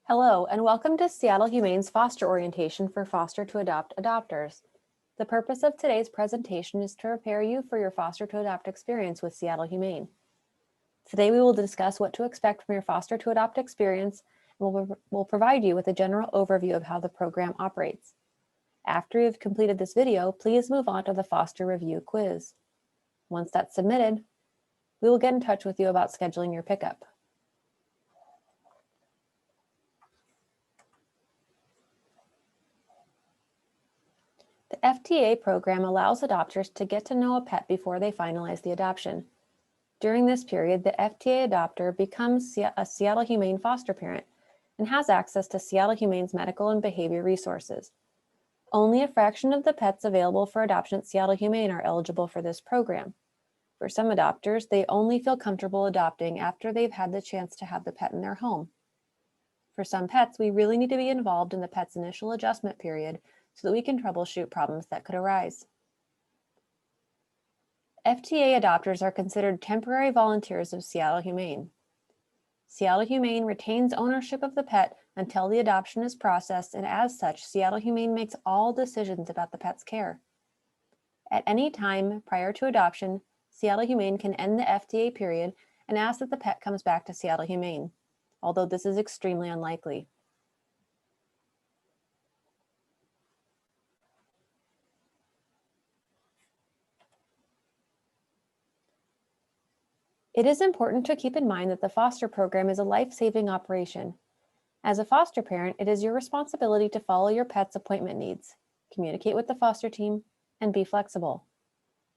Hello, and welcome to Seattle Humane's Foster Orientation for Foster to Adopt adopters. The purpose of today's presentation is to prepare you for your foster to adopt experience with Seattle Humane. Today we will discuss what to expect from your foster to adopt experience, and we'll provide you with a general overview of how the program operates. After you've completed this video, please move on to the foster review quiz. Once that's submitted, we will get in touch with you about scheduling your pickup. The FTA program allows adopters to get to know a pet before they finalize the adoption. During this period, the FTA adopter becomes a Seattle Humane foster parent and has access to Seattle Humane's medical and behavior resources. Only a fraction of the pets available for adoption at Seattle Humane are eligible for this program. For some adopters, they only feel comfortable adopting after they've had the chance to have the pet in their home. For some pets, we really need to be involved in the pet's initial adjustment period so that we can troubleshoot problems that could arise. FTA adopters are considered temporary volunteers of Seattle Humane. Seattle Humane retains ownership of the pet until the adoption is processed, and as such, Seattle Humane makes all decisions about the pet's care. At any time prior to adoption, Seattle Humane can end the FTA period and ask that the pet comes back to Seattle Humane, although this is extremely unlikely. It is important to keep in mind that the foster program is a life-saving operation. As a foster parent, it is your responsibility to follow your pet's appointment needs, communicate with the foster team, and be flexible.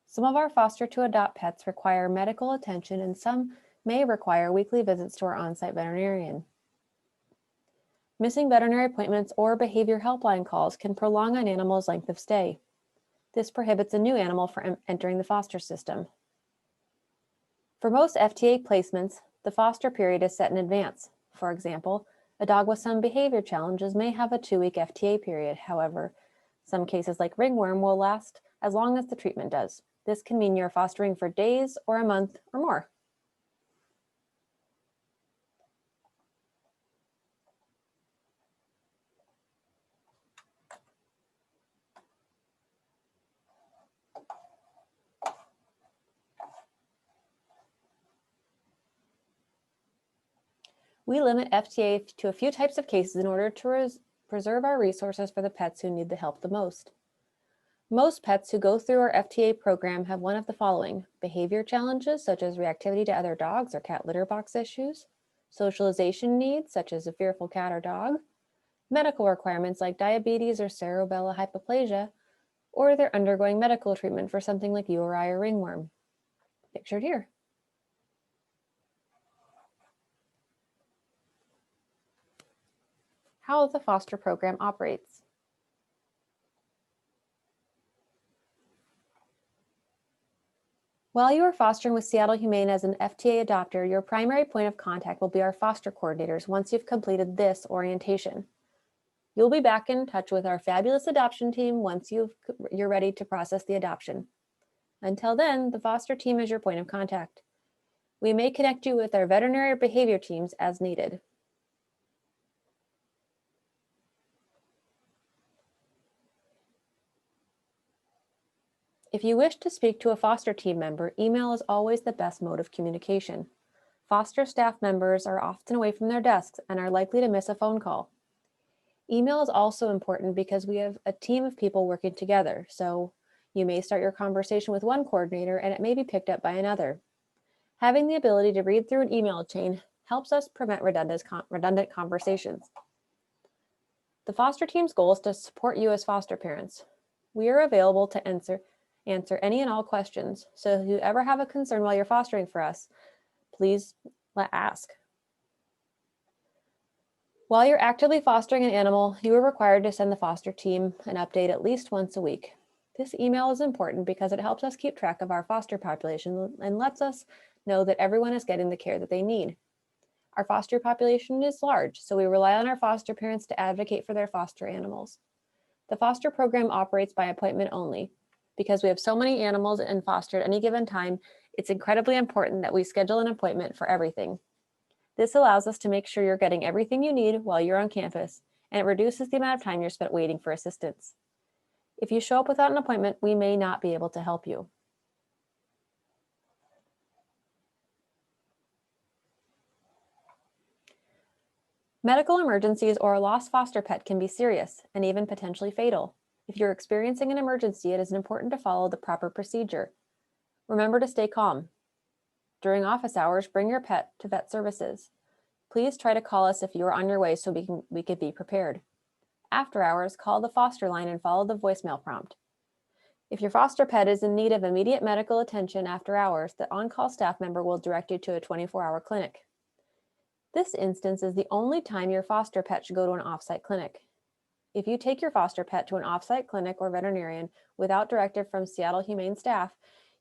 Some of our foster to adopt pets require medical attention, and some may require weekly visits to our on-site veterinarian. Missing veterinary appointments or behavior helpline calls can prolong an animal's length of stay. This prohibits a new animal from entering the foster system. For most FTA placements, the foster period is set in advance. For example, a dog with some behavior challenges may have a 2-week FTA period. However, some cases like ringworm will last as long as the treatment does. This can mean you're fostering for days or a month or more. We limit FTA to a few types of cases in order to preserve our resources for the pets who need the help the most. Most pets who go through our FTA program have one of the following: behavior challenges such as reactivity to other dogs or cat litter box issues, socialization needs such as a fearful cat or dog, medical requirements like diabetes or cerebellar hypoplasia, or they're undergoing medical treatment for something like URI or ringworm, pictured here. How the foster program operates. While you are fostering with Seattle Humane as an FTA adopter, your primary point of contact will be our foster coordinators once you've completed this orientation. You'll be back in touch with our fabulous adoption team once you're ready to process the adoption. Until then, the foster team is your point of contact. We may connect you with our veterinary or behavior teams as needed. If you wish to speak to a foster team member, email is always the best mode of communication. Foster staff members are often away from their desks and are likely to miss a phone call. Email is also important because we have a team of people working together, so you may start your conversation with one coordinator and it may be picked up by another. Having the ability to read through an email chain helps us prevent redundant conversations. The foster team's goal is to support you as foster parents. We are available to answer any and all questions, so if you ever have a concern while you're fostering for us, please ask. While you're actively fostering an animal, you are required to send the foster team an update at least once a week. This email is important because it helps us keep track of our foster population and lets us know that everyone is getting the care that they need. Our foster population is large, so we rely on our foster parents to advocate for their foster animals. The foster program operates by appointment only. Because we have so many animals in foster at any given time, it's incredibly important that we schedule an appointment for everything. This allows us to make sure you're getting everything you need while you're on campus, and it reduces the amount of time you're spent waiting for assistance. If you show up without an appointment, we may not be able to help you. Medical emergencies or a lost foster pet can be serious and even potentially fatal. If you're experiencing an emergency, it is important to follow the proper procedure. Remember to stay calm. During office hours, bring your pet to vet services. Please try to call us if you are on your way so we could be prepared. After hours, call the foster line and follow the voicemail prompt. If your foster pet is in need of immediate medical attention after hours, the on-call staff member will direct you to a 24-hour clinic. This instance is the only time your foster pet should go to an off-site clinic. If you take your foster pet to an off-site clinic or veterinarian without directive from Seattle Humane staff,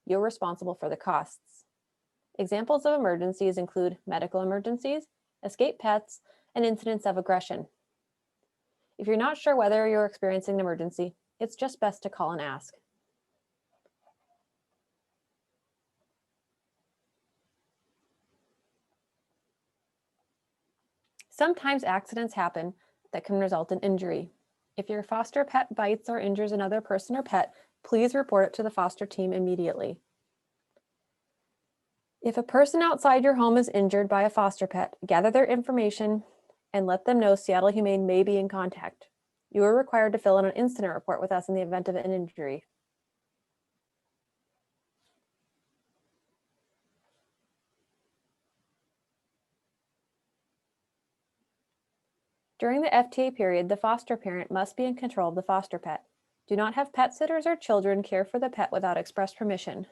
you're responsible for the costs. Examples of emergencies include medical emergencies, escaped pets, and incidents of aggression. If you're not sure whether you're experiencing an emergency, it's just best to call and ask. Sometimes accidents happen that can result in injury. If your foster pet bites or injures another person or pet, please report it to the foster team immediately. If a person outside your home is injured by a foster pet, gather their information and let them know Seattle Humane may be in contact. You are required to fill in an incident report with us in the event of an injury. During the FTA period, the foster parent must be in control of the foster pet. Do not have pet sitters or children care for the pet without express permission.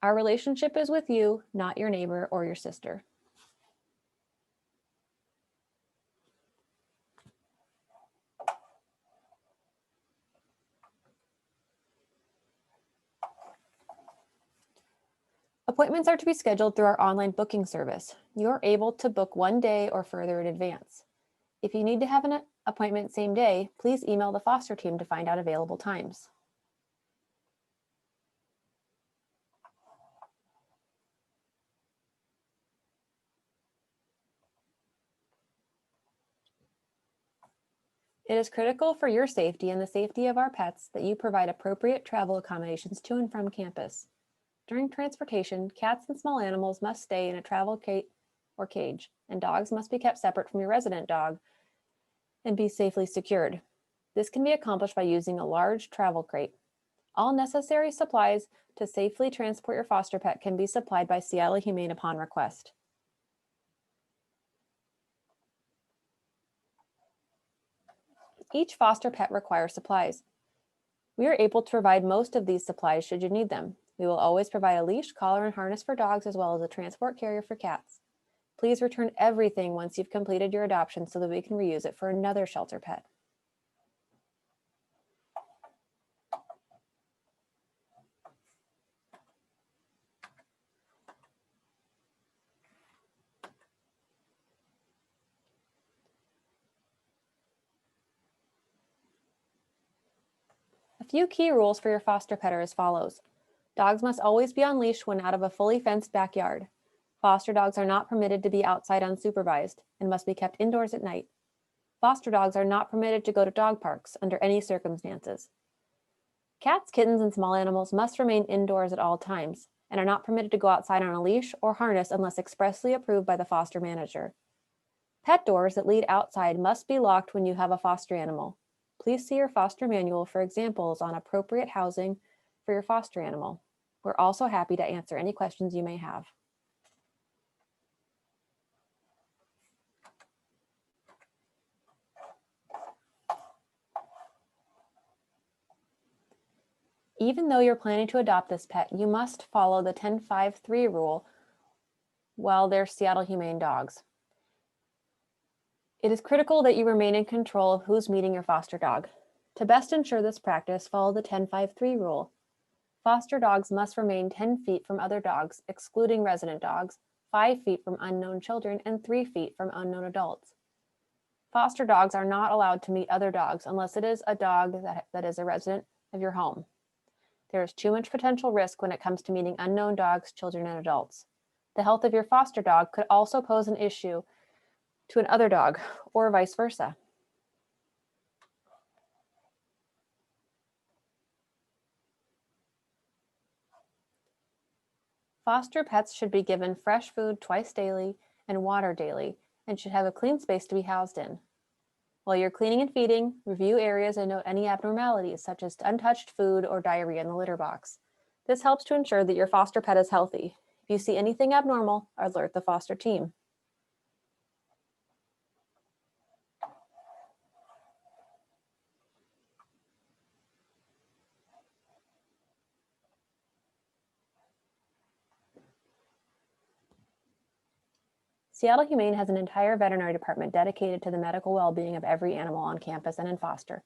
Our relationship is with you, not your neighbor or your sister. Appointments are to be scheduled through our online booking service. You're able to book one day or further in advance. If you need to have an appointment same day, please email the foster team to find out available times. It is critical for your safety and the safety of our pets that you provide appropriate travel accommodations to and from campus. During transportation, cats and small animals must stay in a travel crate or cage, and dogs must be kept separate from your resident dog and be safely secured. This can be accomplished by using a large travel crate. All necessary supplies to safely transport your foster pet can be supplied by Seattle Humane upon request. Each foster pet requires supplies. We are able to provide most of these supplies should you need them. We will always provide a leash, collar, and harness for dogs as well as a transport carrier for cats. Please return everything once you've completed your adoption so that we can reuse it for another shelter pet. A few key rules for your foster pet are as follows. Dogs must always be on leash when out of a fully fenced backyard. Foster dogs are not permitted to be outside unsupervised and must be kept indoors at night. Foster dogs are not permitted to go to dog parks under any circumstances. Cats, kittens, and small animals must remain indoors at all times and are not permitted to go outside on a leash or harness unless expressly approved by the foster manager. Pet doors that lead outside must be locked when you have a foster animal. Please see your foster manual for examples on appropriate housing for your foster animal. We're also happy to answer any questions you may have. Even though you're planning to adopt this pet, you must follow the 10-5-3 rule while they're Seattle Humane dogs. It is critical that you remain in control of who's meeting your foster dog. To best ensure this practice, follow the 10-5-3 rule. Foster dogs must remain 10 feet from other dogs, excluding resident dogs, 5 feet from unknown children, and 3 feet from unknown adults. Foster dogs are not allowed to meet other dogs unless it is a dog that is a resident of your home. There is too much potential risk when it comes to meeting unknown dogs, children, and adults. The health of your foster dog could also pose an issue to another dog, or vice versa. Foster pets should be given fresh food twice daily and water daily, and should have a clean space to be housed in. While you're cleaning and feeding, review areas and note any abnormalities, such as untouched food or diarrhea in the litter box. This helps to ensure that your foster pet is healthy. If you see anything abnormal, alert the foster team. Seattle Humane has an entire veterinary department dedicated to the medical well-being of every animal on campus and in foster.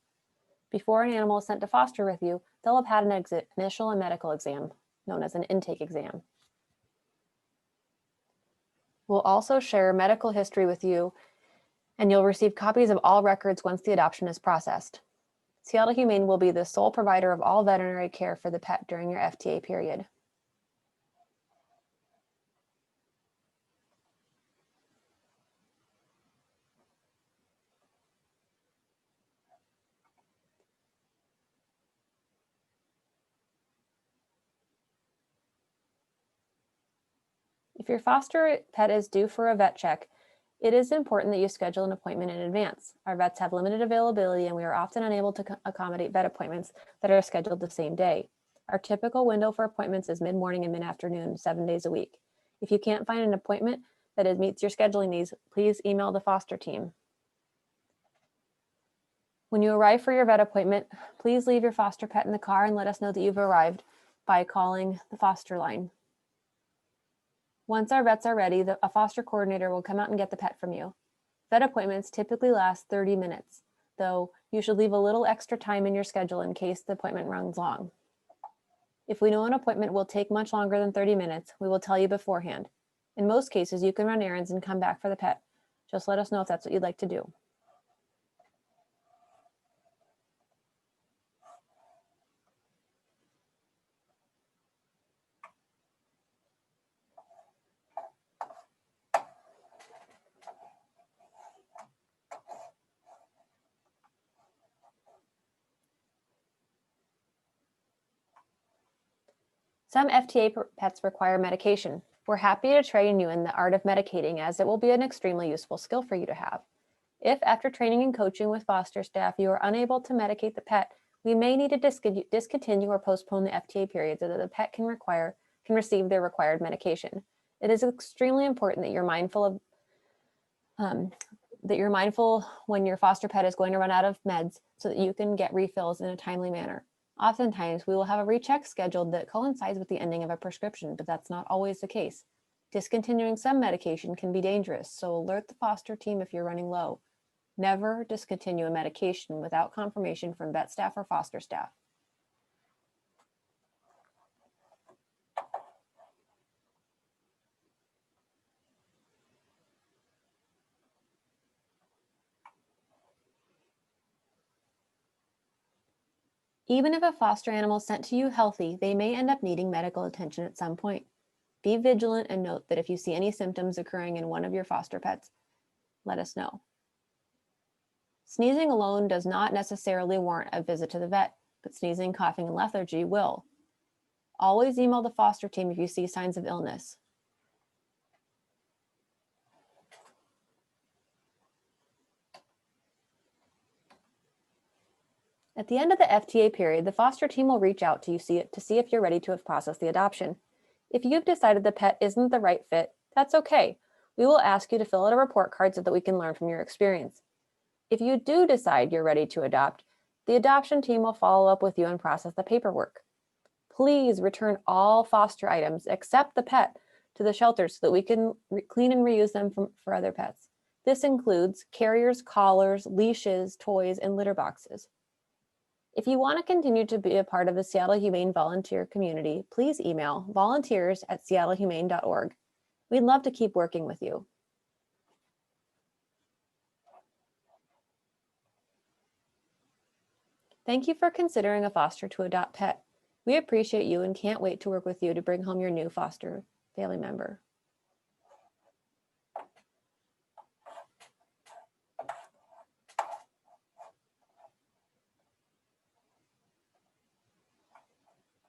Before an animal is sent to foster with you, they'll have had an initial medical exam, known as an intake exam. We'll also share medical history with you, and you'll receive copies of all records once the adoption is processed. Seattle Humane will be the sole provider of all veterinary care for the pet during your FTA period. If your foster pet is due for a vet check, it is important that you schedule an appointment in advance. Our vets have limited availability, and we are often unable to accommodate vet appointments that are scheduled the same day. Our typical window for appointments is mid-morning and mid-afternoon, 7 days a week. If you can't find an appointment that meets your scheduling needs, please email the foster team. When you arrive for your vet appointment, please leave your foster pet in the car and let us know that you've arrived by calling the foster line. Once our vets are ready, a foster coordinator will come out and get the pet from you. Vet appointments typically last 30 minutes, though you should leave a little extra time in your schedule in case the appointment runs long. If we know an appointment will take much longer than 30 minutes, we will tell you beforehand. In most cases, you can run errands and come back for the pet. Just let us know if that's what you'd like to do. Some FTA pets require medication. We're happy to train you in the art of medicating, as it will be an extremely useful skill for you to have. If after training and coaching with foster staff you are unable to medicate the pet, we may need to discontinue or postpone the FTA period so that the pet can receive their required medication. It is extremely important that you're mindful when your foster pet is going to run out of meds so that you can get refills in a timely manner. Oftentimes, we will have a recheck scheduled that coincides with the ending of a prescription, but that's not always the case. Discontinuing some medication can be dangerous, so alert the foster team if you're running low. Never discontinue a medication without confirmation from vet staff or foster staff. Even if a foster animal is sent to you healthy, they may end up needing medical attention at some point. Be vigilant and note that if you see any symptoms occurring in one of your foster pets, let us know. Sneezing alone does not necessarily warrant a visit to the vet, but sneezing, coughing, and lethargy will. Always email the foster team if you see signs of illness. At the end of the FTA period, the foster team will reach out to you to see if you're ready to have processed the adoption. If you've decided the pet isn't the right fit, that's okay. We will ask you to fill out a report card so that we can learn from your experience. If you do decide you're ready to adopt, the adoption team will follow up with you and process the paperwork. Please return all foster items except the pet to the shelter so that we can clean and reuse them for other pets. This includes carriers, collars, leashes, toys, and litter boxes. If you want to continue to be a part of the Seattle Humane volunteer community, please email volunteers@seattlehumane.org. We'd love to keep working with you. Thank you for considering a foster to adopt pet. We appreciate you and can't wait to work with you to bring home your new foster family member.